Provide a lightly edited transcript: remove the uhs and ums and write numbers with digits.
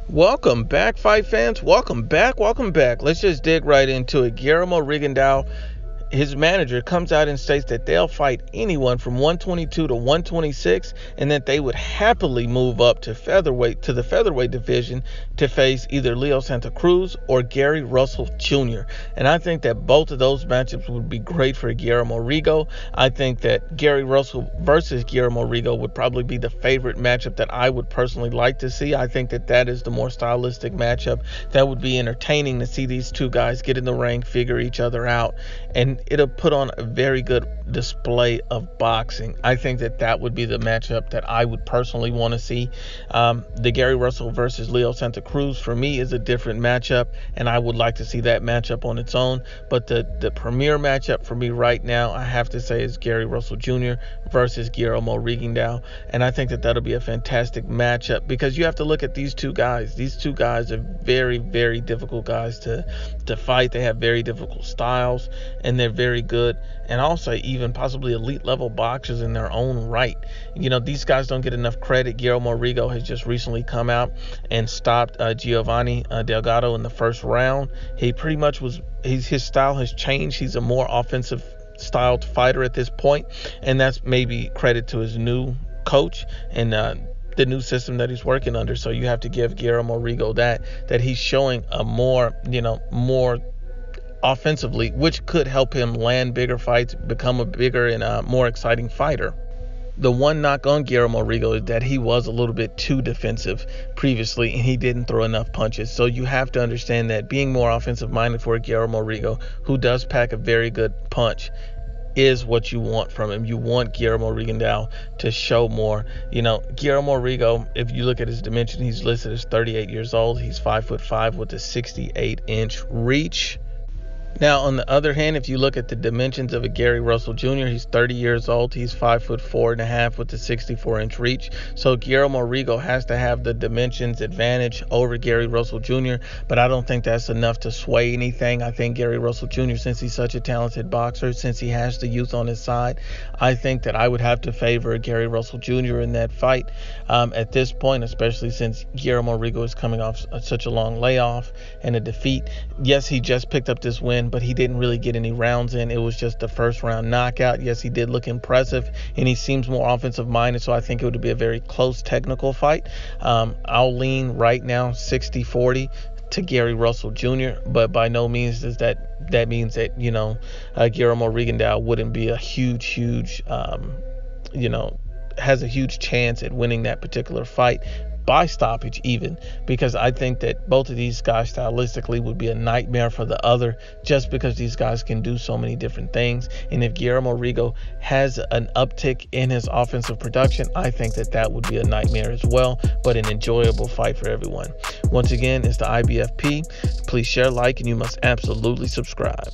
Welcome back, fight fans. Welcome back. Let's just dig right into it. Guillermo Rigondeaux, his manager, comes out and states that they'll fight anyone from 122 to 126 and that they would happily move up to the featherweight division to face either Leo Santa Cruz or Gary Russell Jr. And I think that both of those matchups would be great for Guillermo Rigo. I think that Gary Russell versus Guillermo Rigo would probably be the favorite matchup that I would personally like to see. I think that is the more stylistic matchup that would be entertaining to see these two guys get in the ring, figure each other out, and it'll put on a very good display of boxing. I think that would be the matchup that I would personally want to see. The Gary Russell versus Leo Santa Cruz for me is a different matchup, and I would like to see that matchup on its own. But the premier matchup for me right now, I have to say, is Gary Russell Jr. versus Guillermo Rigondeaux, and I think that'll be a fantastic matchup because you have to look at these two guys. These two guys are very, very difficult guys to fight. They have very difficult styles, and they're very good, and also even possibly elite level boxers in their own right. You know, these guys don't get enough credit. Guillermo Rigo has just recently come out and stopped Giovanni Delgado in the first round. He pretty much his style has changed. He's a more offensive styled fighter at this point, and that's maybe credit to his new coach and the new system that he's working under. So you have to give Guillermo Rigo that he's showing a more offensively, which could help him land bigger fights, become a bigger and more exciting fighter. The one knock on Guillermo Rigo is that he was a little bit too defensive previously and he didn't throw enough punches. So you have to understand that being more offensive minded for Guillermo Rigo, who does pack a very good punch, is what you want from him. You want Guillermo Rigondeaux to show more. You know, Guillermo Rigo, if you look at his dimension, he's listed as 38 years old. He's 5'5" with a 68-inch reach. Now, on the other hand, if you look at the dimensions of a Gary Russell Jr., he's 30 years old. He's 5'4.5" with a 64-inch reach. So Guillermo Rigo has to have the dimensions advantage over Gary Russell Jr., but I don't think that's enough to sway anything. I think Gary Russell Jr., since he's such a talented boxer, since he has the youth on his side, I think that I would have to favor Gary Russell Jr. in that fight at this point, especially since Guillermo Rigo is coming off such a long layoff and a defeat. Yes, he just picked up this win, but he didn't really get any rounds in. It was just the first round knockout. Yes, he did look impressive, and he seems more offensive minded, so I think it would be a very close technical fight. I'll lean right now 60-40 to Gary Russell Jr., but by no means does that means that Guillermo Rigondeaux wouldn't be a huge has a huge chance at winning that particular fight by stoppage even, because I think that both of these guys stylistically would be a nightmare for the other, just because these guys can do so many different things. And if Guillermo Rigo has an uptick in his offensive production, I think that would be a nightmare as well, but an enjoyable fight for everyone. Once again, it's the IBFP. Please share, like, and you must absolutely subscribe.